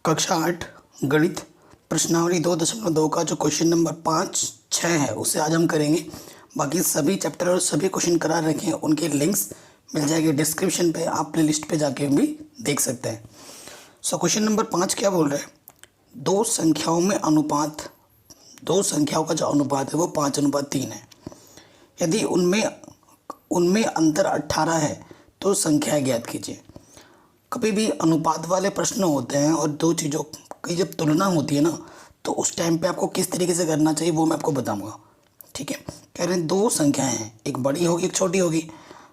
कक्षा 8 गणित प्रश्नावली 2.2 का जो क्वेश्चन नंबर 5-6 है उसे आज हम करेंगे। बाकी सभी चैप्टर और सभी क्वेश्चन करा रखे हैं, उनके लिंक्स मिल जाएंगे डिस्क्रिप्शन पे, आप प्लेलिस्ट पे जाके भी देख सकते हैं। सो क्वेश्चन नंबर 5 क्या बोल रहे हैं, दो संख्याओं में अनुपात, दो संख्याओं का जो अनुपात है वो 5:3 है। यदि उनमें उनमें अंतर 18 है तो संख्या ज्ञात कीजिए। कभी भी अनुपात वाले प्रश्न होते हैं और दो चीज़ों की जब तुलना होती है ना, तो उस टाइम पे आपको किस तरीके से करना चाहिए वो मैं आपको बताऊंगा। ठीक है, कह रहे हैं दो संख्याएं हैं, एक बड़ी होगी एक छोटी होगी,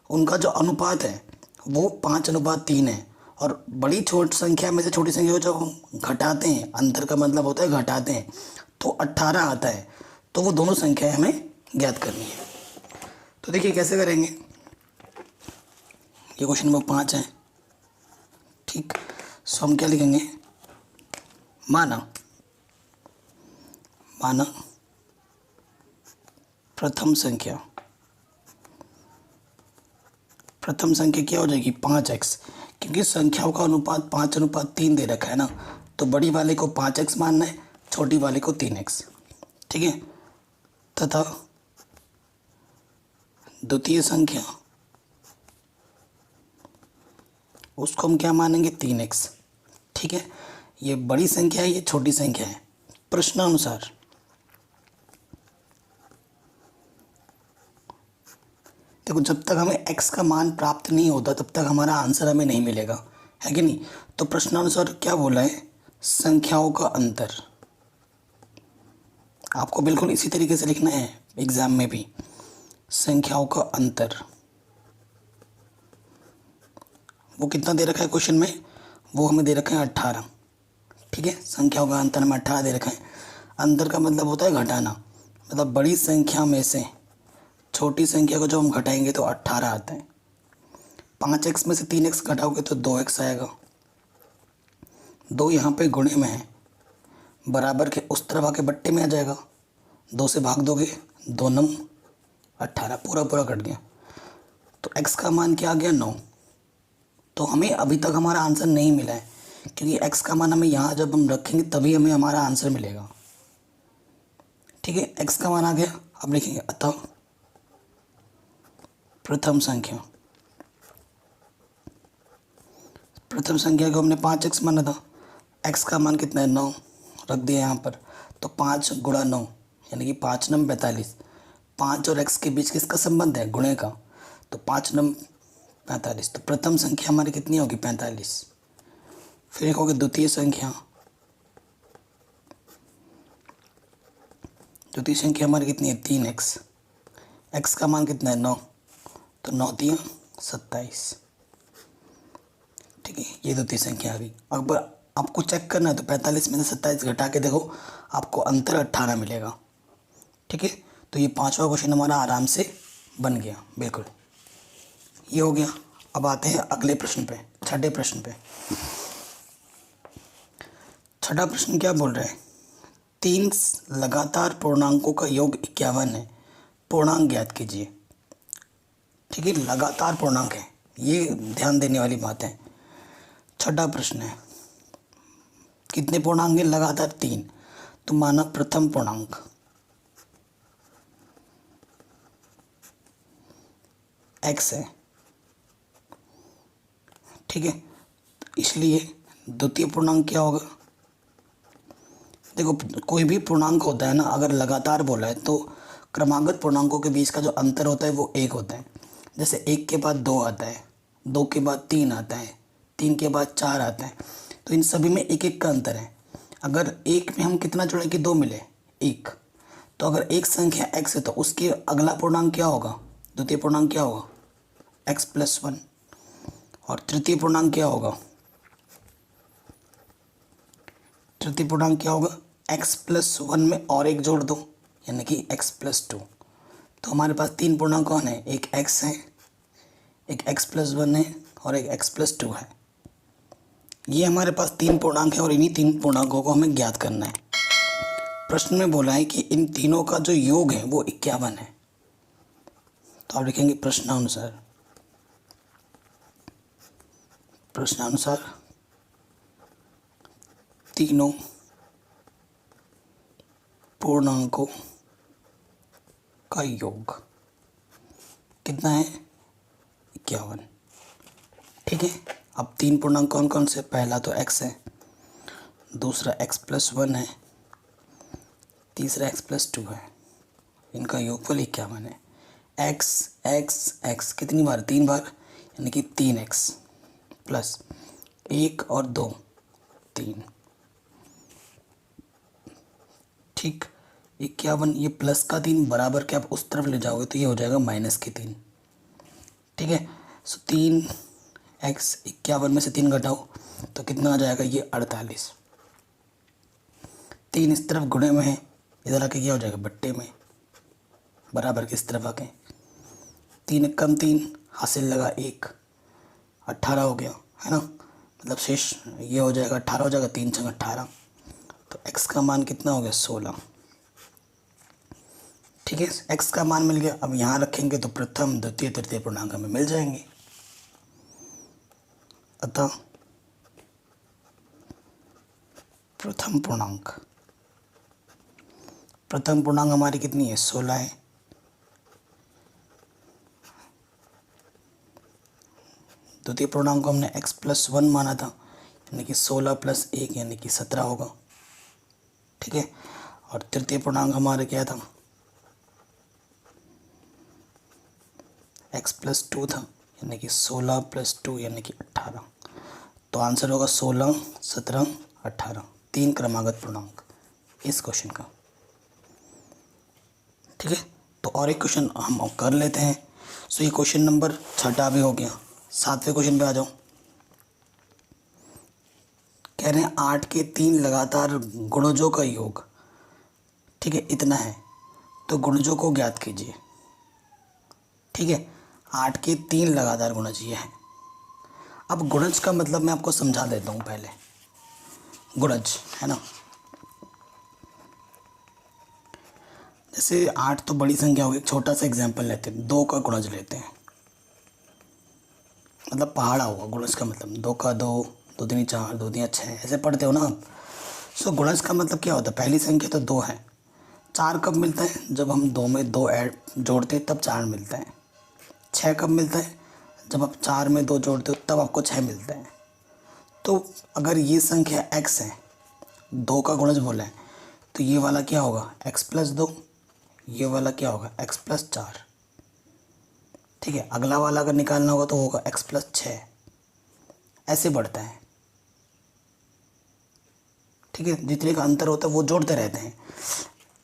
उनका जो अनुपात है वो 5:3 है। और बड़ी छोटी संख्या में से छोटी संख्या को जब हम घटाते हैं, अंतर का मतलब होता है घटाते हैं, तो 18 आता है। तो वो दोनों संख्याएं हमें ज्ञात करनी है। तो देखिए कैसे करेंगे। ये क्वेश्चन नंबर 5 है। ठीक, सो हम क्या लिखेंगे, माना माना प्रथम संख्या क्या हो जाएगी 5x, क्योंकि संख्याओं का अनुपात 5:3 दे रखा है ना, तो बड़ी वाले को 5x मानना है, छोटी वाले को 3x। ठीक है, तथा द्वितीय संख्या उसको हम क्या मानेंगे 3x। ठीक है, ये बड़ी संख्या है, ये छोटी संख्या है। प्रश्नानुसार देखो, जब तक हमें x का मान प्राप्त नहीं होता तब तक हमारा आंसर हमें नहीं मिलेगा, है कि नहीं। तो प्रश्नानुसार क्या बोला है, संख्याओं का अंतर। आपको बिल्कुल इसी तरीके से लिखना है एग्जाम में भी, संख्याओं का अंतर। वो कितना दे रखा है क्वेश्चन में, वो हमें दे रखा है 18। ठीक है, संख्याओं का अंतर में 18 दे रखा है। अंतर का मतलब होता है घटाना, मतलब बड़ी संख्या में से छोटी संख्या को जब हम घटाएंगे तो 18 आता है। 5x में से 3x घटाओगे तो 2x आएगा। 2 यहाँ पे गुणे में है, बराबर के उस तरफ आके बट्टे में आ जाएगा। 2 से भाग दोगे, 2 9 18, पूरा पूरा कट गया। तो x का मान क्या आ गया 9। तो हमें अभी तक हमारा आंसर नहीं मिला है, क्योंकि x का मान हमें यहाँ जब हम रखेंगे तभी हमें हमारा आंसर मिलेगा। ठीक है, x का मान आ गया। अब लिखेंगे अतः प्रथम संख्या को हमने 5x माना था, x का मान कितना है 9, रख दिया यहाँ पर। तो 5 गुणा 9 यानी कि 5 9 45। 5 और x के बीच किसका संबंध है, गुणे का। तो 5 9 45। तो प्रथम संख्या हमारी कितनी होगी 45। फिर लिखोगे द्वितीय संख्या हमारी कितनी है 3x। x का मान कितना है 9, तो 9 3 27। ठीक है, ये द्वितीय संख्या आ गई। अब आपको चेक करना है तो 45 में से 27 घटा के देखो, आपको अंतर 18 मिलेगा। ठीक है, तो ये 5वां क्वेश्चन हमारा आराम से बन गया, बिल्कुल ये हो गया। अब आते हैं अगले प्रश्न पे, छठे प्रश्न पे। छठा प्रश्न क्या बोल रहा है, 3 लगातार पूर्णांकों का योग 51 है, पूर्णांक ज्ञात कीजिए। ठीक है, लगातार पूर्णांक है, ये ध्यान देने वाली बात है। छठा प्रश्न है, कितने पूर्णांक हैं लगातार 3। तो माना प्रथम पूर्णांक x है। ठीक है, इसलिए द्वितीय पूर्णांक क्या होगा। देखो, कोई भी पूर्णांक होता है ना, अगर लगातार बोला है तो क्रमागत पूर्णांकों के बीच का जो अंतर होता है वो 1 होता है। जैसे 1 के बाद 2 आता है, 2 के बाद 3 आता है, 3 के बाद 4 आता है। तो इन सभी में 1 का अंतर है। अगर 1 में हम कितना जोड़े कि 2 मिले 1, तो अगर एक संख्या x है तो उसके अगला पूर्णांक क्या होगा, द्वितीय पूर्णांक क्या होगा x+1। और तृतीय पूर्णांक क्या होगा, x+1 में और एक जोड़ दो यानी कि x+2। तो हमारे पास 3 पूर्णांक कौन है, एक x है, एक x+1 है और एक x+2 है। ये हमारे पास 3 पूर्णांक है और इन्हीं 3 पूर्णांकों को हमें ज्ञात करना है। प्रश्न में बोला है कि इन तीनों का जो योग है वो 51 है। तो आप लिखेंगे प्रश्नानुसार तीनों पूर्णांकों का योग कितना है? 51। ठीक है, अब तीन पूर्णांक कौन कौन से? पहला तो x है, दूसरा x+1 है, तीसरा x+2 है। इनका योगफल 51 है। x x x कितनी बार? 3 बार, यानी कि 3x प्लस 1 और 2 3। ठीक, 51 ये प्लस का 3 बराबर के आप उस तरफ ले जाओगे तो ये हो जाएगा -3। ठीक है, सो 3x 51 में से 3 घटाओ तो कितना आ जाएगा? ये 48। 3 इस तरफ गुणे में है, इधर आके क्या हो जाएगा? बट्टे में, बराबर किस तरफ आके 3 कम 3 हासिल लगा 1, 18 हो गया है ना, मतलब शेष ये हो जाएगा 18 हो जाएगा, 3 छंग 18, तो x का मान कितना हो गया? 16। ठीक है, x का मान मिल गया। अब यहाँ रखेंगे तो प्रथम द्वितीय तृतीय पूर्णांक हमें मिल जाएंगे। अतः प्रथम पूर्णांक हमारी कितनी है? 16 है। द्वितीय पूर्णांक को हमने x+1 माना था, यानी कि 16 + 1 यानी कि 17 होगा। ठीक है, और तृतीय पूर्णांक हमारे क्या था? x+2 था, यानी कि 16 + 2 यानी कि 18। तो आंसर होगा 16, 17, 18, 3 क्रमागत पूर्णांक इस क्वेश्चन का। ठीक है, तो और एक क्वेश्चन हम कर लेते हैं। सो ये क्वेश्चन नंबर 6 भी हो गया। 7वें क्वेश्चन पे आ जाओ। कह रहे हैं 8 के 3 लगातार गुणजों का योग, ठीक है, इतना है, तो गुणजों को ज्ञात कीजिए। ठीक है, 8 के 3 लगातार गुणज ये हैं। अब गुणज का मतलब मैं आपको समझा देता हूँ पहले। गुणज है ना, जैसे 8 तो बड़ी संख्या होगी, छोटा सा एग्जाम्पल लेते हैं, 2 का गुणज लेते हैं, मतलब पहाड़ा हुआ गुणज का मतलब 2 का 2, 2 दूनी 4, 2 दूनी 6, ऐसे पढ़ते हो ना आप। सो गुणज का मतलब क्या होता है? पहली संख्या तो 2 है। 4 कब मिलता है? जब हम 2 में 2 ऐड जोड़ते हैं तब 4 मिलता है। 6 कब मिलता है? जब आप 4 में 2 जोड़ते हो तब आपको 6 मिलता है। तो अगर ये संख्या x है, 2 का गुणज बोला है, तो ये वाला क्या होगा? x+2, ये वाला क्या होगा? x+4। ठीक है, अगला वाला अगर निकालना होगा तो होगा x+6, ऐसे बढ़ता है। ठीक है, जितने का अंतर होता है वो जोड़ते रहते हैं।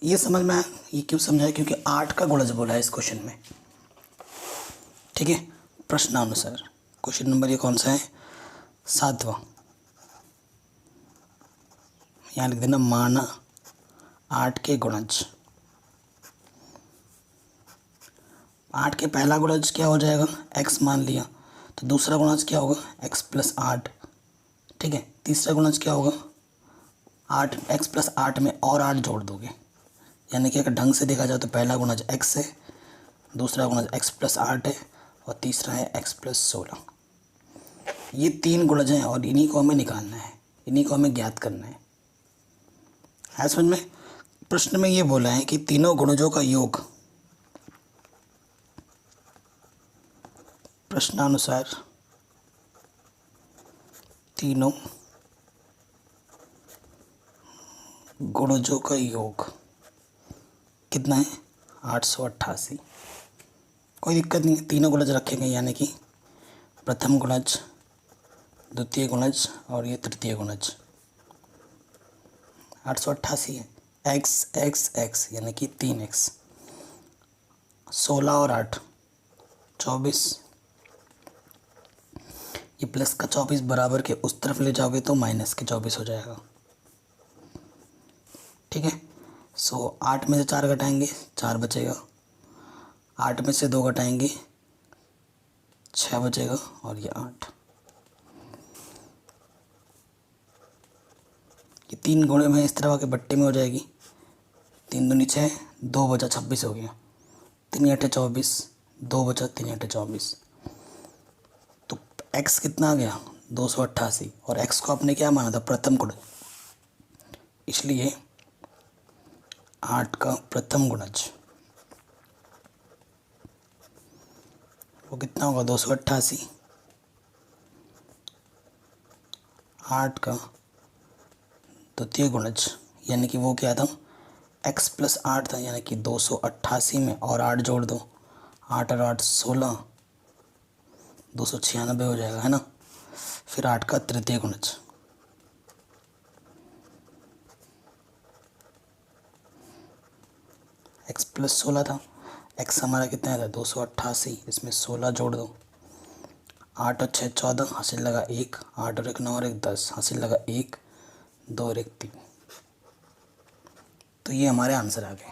ये समझ में आया? ये क्यों समझाया? क्योंकि 8 का गुणज बोला है इस क्वेश्चन में। ठीक है, प्रश्नानुसार क्वेश्चन नंबर ये कौन सा है? 7वां। यहाँ लिख देना माना 8 के गुणज। 8 के पहला गुणज क्या हो जाएगा? x मान लिया, तो दूसरा गुणज क्या होगा? x+8। ठीक है, तीसरा गुणज क्या होगा? 8, x+8 में और 8 जोड़ दोगे, यानी कि अगर ढंग से देखा जाए तो पहला गुणज x है, दूसरा गुणज x+8 है और तीसरा है x+16। ये 3 गुणज हैं और इन्हीं को हमें निकालना है, इन्हीं को हमें ज्ञात करना है समझ में? प्रश्न में ये बोला है कि तीनों गुणजों का योग प्रश्नानुसार तीनों गुणजों का योग कितना है? 888। कोई दिक्कत नहीं है, तीनों गुणज रखेंगे, यानी कि प्रथम गुणज, द्वितीय गुणज और ये तृतीय गुणज। 888 है। x x x यानी कि 3x। 16 और 8 24। ये प्लस का 24 बराबर के उस तरफ ले जाओगे तो माइनस के 24 हो जाएगा। ठीक है, सो 8 में से 4 घटाएंगे 4 बचेगा, 8 में से 2 घटाएंगे 6 बचेगा और ये 8। ये 3 गुणे में इस तरह आके बट्टे में हो जाएगी। 3 दूनी 6, 2 बचा 26 हो गया, 3 8 24, 2 बचा 3 8 24। तो x कितना आ गया? 288। और x को आपने क्या माना था? प्रथम गुणज। इसलिए 8 का प्रथम गुणज वो कितना होगा 288। 8 का द्वितीय गुणज यानी कि वो क्या था x + 8 था, यानी कि 288 में और 8 जोड़ दो, 8 और 8 16, 296 हो जाएगा, है ना। फिर 8 का तृतीय गुणज x + 16 था, x हमारा कितना था 288, इसमें 16 जोड़ दो, 8 और 6 14, हासिल लगा 1, 8 और 1 9 और 1 10, हासिल लगा 1, 2 और 1 3। तो ये हमारे आंसर आ गए।